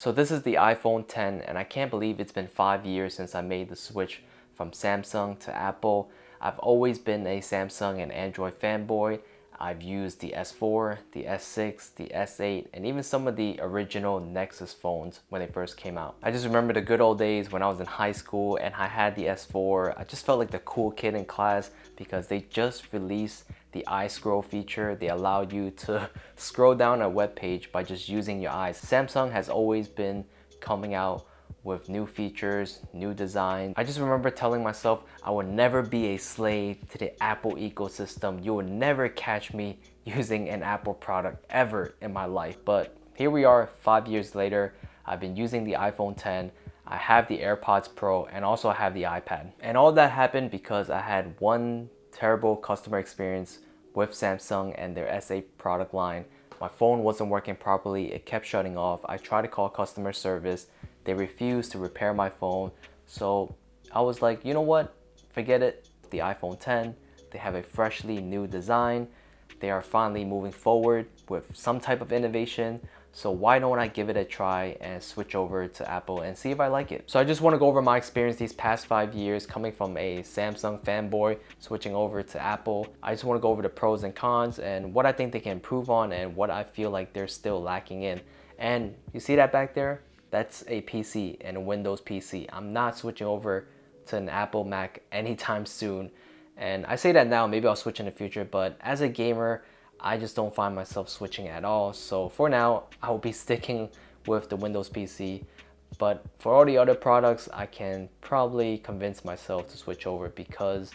So this is the iPhone 10 and I can't believe it's been 5 years since I made the switch from Samsung to Apple. I've always been a Samsung and Android fanboy. I've used the S4, the S6, the S8, and even some of the original Nexus phones when they first came out. I just remember the good old days when I was in high school and I had the S4. I just felt like the cool kid in class because they just released the eye scroll feature. They allowed you to scroll down a web page by just using your eyes. Samsung has always been coming out with new features, new design. I just remember telling myself I would never be a slave to the Apple ecosystem. You would never catch me using an Apple product ever in my life. But here we are 5 years later. I've been using the iPhone 10. I have the AirPods Pro and also I have the iPad. And all that happened because I had one terrible customer experience with Samsung and their S8 product line. My phone wasn't working properly. It kept shutting off. I tried to call customer service. They refused to repair my phone. So I was like, you know what? Forget it. The iPhone 10, they have a freshly new design. They are finally moving forward with some type of innovation. So why don't I give it a try and switch over to Apple and see if I like it? So I just want to go over my experience these past 5 years coming from a Samsung fanboy switching over to Apple. I just want to go over the pros and cons and what I think they can improve on and what I feel like they're still lacking in. And you see that back there? That's a PC and a Windows PC. I'm not switching over to an Apple Mac anytime soon. And I say that now, maybe I'll switch in the future, but as a gamer, I just don't find myself switching at all. So for now, I will be sticking with the Windows PC. But for all the other products, I can probably convince myself to switch over because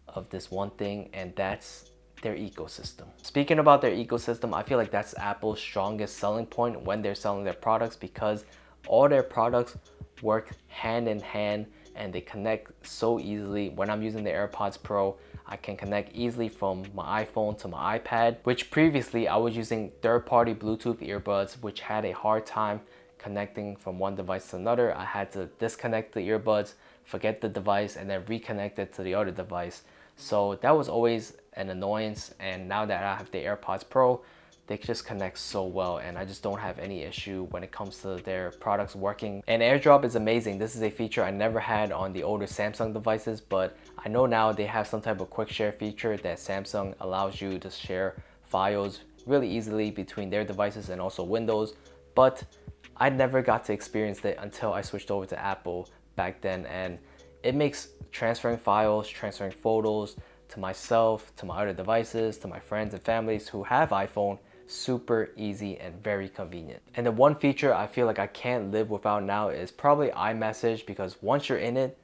of this one thing, and that's their ecosystem. Speaking about their ecosystem, I feel like that's Apple's strongest selling point when they're selling their products because all their products work hand in hand and they connect so easily. When I'm using the AirPods Pro, I can connect easily from my iPhone to my iPad, which previously I was using third-party Bluetooth earbuds, which had a hard time connecting from one device to another. I had to disconnect the earbuds, forget the device, and then reconnect it to the other device. So that was always an annoyance, and now that I have the AirPods Pro, they just connect so well and I just don't have any issue when it comes to their products working. And AirDrop is amazing. This is a feature I never had on the older Samsung devices, but I know now they have some type of quick share feature that Samsung allows you to share files really easily between their devices and also Windows, but I never got to experience it until I switched over to Apple back then, and it makes transferring files, transferring photos to myself, to my other devices, to my friends and families who have iPhone super easy and very convenient. And the one feature I feel like I can't live without now is probably iMessage, because once you're in it,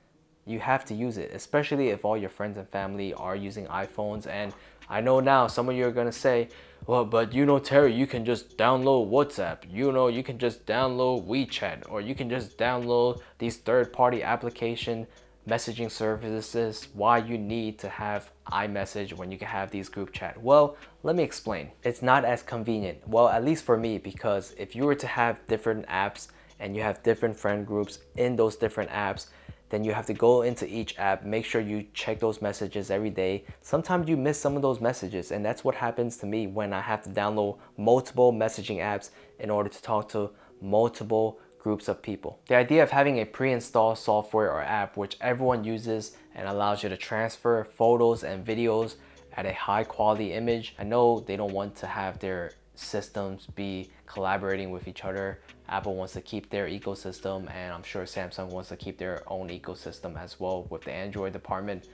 you have to use it, especially if all your friends and family are using iPhones. And I know now some of you are gonna say, well, but you know, Terry, you can just download WhatsApp, you know, you can just download WeChat, or you can just download these third-party application messaging services. Why you need to have iMessage when you can have these group chat? Well, let me explain. It's not as convenient, well, at least for me, because if you were to have different apps and you have different friend groups in those different apps, then you have to go into each app, make sure you check those messages every day. Sometimes you miss some of those messages, and that's what happens to me when I have to download multiple messaging apps in order to talk to multiple groups of people. The idea of having a pre-installed software or app which everyone uses and allows you to transfer photos and videos at a high quality image. I know they don't want to have their systems be collaborating with each other. Apple wants to keep their ecosystem, and I'm sure Samsung wants to keep their own ecosystem as well with the Android department.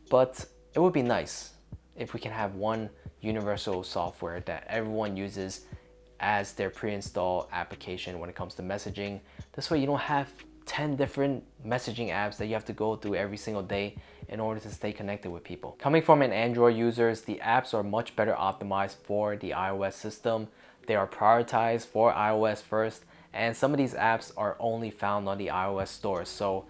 But it would be nice if we can have one universal software that everyone uses as their pre-installed application when it comes to messaging. This way you don't have 10 different messaging apps that you have to go through every single day in order to stay connected with people. Coming from an Android user, the apps are much better optimized for the iOS system. They are prioritized for iOS first, and some of these apps are only found on the iOS store. So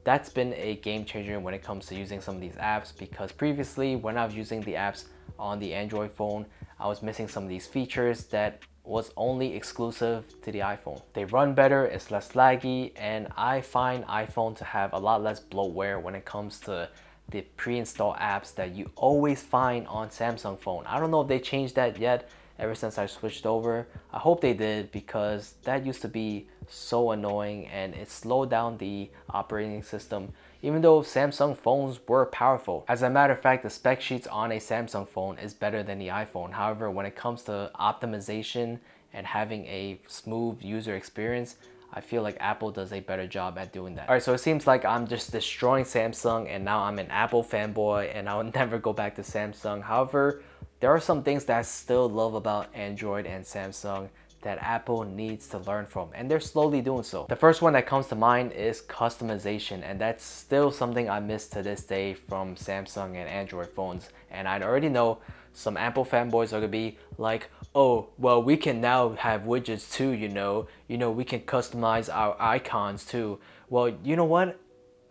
that's been a game changer when it comes to using some of these apps, because previously when I was using the apps on the Android phone, I was missing some of these features that was only exclusive to the iPhone. They run better, it's less laggy, and I find iPhone to have a lot less bloatware when it comes to the pre-installed apps that you always find on Samsung phone. I don't know if they changed that yet ever since I switched over. I hope they did, because that used to be so annoying, and it slowed down the operating system, even though Samsung phones were powerful. As a matter of fact, the spec sheets on a Samsung phone is better than the iPhone. However, when it comes to optimization and having a smooth user experience, I feel like Apple does a better job at doing that. Alright, so it seems like I'm just destroying Samsung and now I'm an Apple fanboy and I'll never go back to Samsung. However, there are some things that I still love about Android and Samsung that Apple needs to learn from, and they're slowly doing so. The first one that comes to mind is customization, and that's still something I miss to this day from Samsung and Android phones. And I already know some Apple fanboys are gonna be like, oh, well, we can now have widgets too, you know, we can customize our icons too. Well, you know what?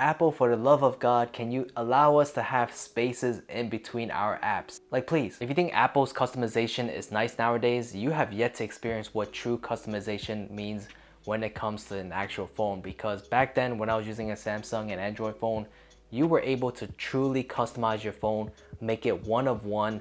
Apple, for the love of God, can you allow us to have spaces in between our apps? Like, please. If you think Apple's customization is nice nowadays, you have yet to experience what true customization means when it comes to an actual phone. Because back then, when I was using a Samsung and Android phone, you were able to truly customize your phone, make it one of one,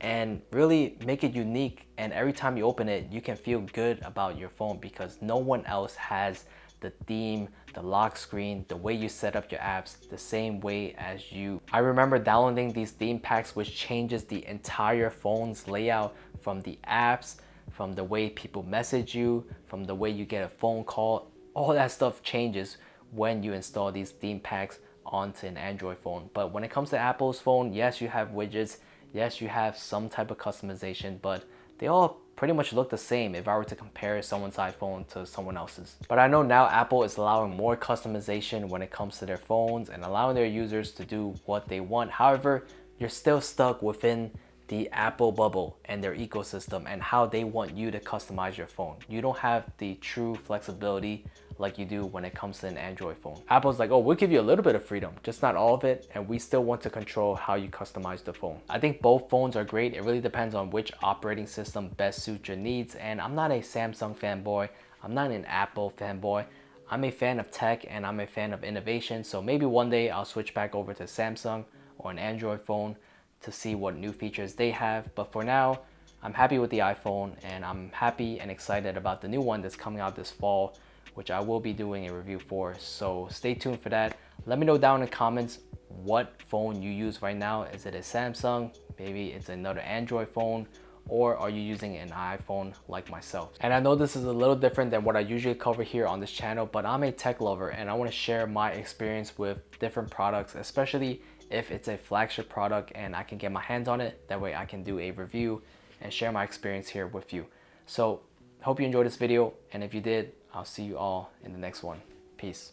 and really make it unique. And every time you open it, you can feel good about your phone because no one else has the theme, the lock screen, the way you set up your apps the same way as you. I remember downloading these theme packs, which changes the entire phone's layout, from the apps, from the way people message you, from the way you get a phone call. All that stuff changes when you install these theme packs onto an Android phone. But when it comes to Apple's phone, yes, you have widgets, yes, you have some type of customization, but they all pretty much look the same if I were to compare someone's iPhone to someone else's. But I know now Apple is allowing more customization when it comes to their phones and allowing their users to do what they want. However, you're still stuck within the Apple bubble and their ecosystem and how they want you to customize your phone. You don't have the true flexibility like you do when it comes to an Android phone. Apple's like, oh, we'll give you a little bit of freedom, just not all of it, and we still want to control how you customize the phone. I think both phones are great. It really depends on which operating system best suits your needs, and I'm not a Samsung fanboy. I'm not an Apple fanboy. I'm a fan of tech and I'm a fan of innovation, so maybe one day I'll switch back over to Samsung or an Android phone to see what new features they have. But for now, I'm happy with the iPhone, and I'm happy and excited about the new one that's coming out this fall, which I will be doing a review for. So stay tuned for that. Let me know down in the comments what phone you use right now. Is it a Samsung? Maybe it's another Android phone, or are you using an iPhone like myself? And I know this is a little different than what I usually cover here on this channel, but I'm a tech lover and I want to share my experience with different products, especially if it's a flagship product and I can get my hands on it. That way I can do a review and share my experience here with you. So hope you enjoyed this video, and if you did, I'll see you all in the next one. Peace.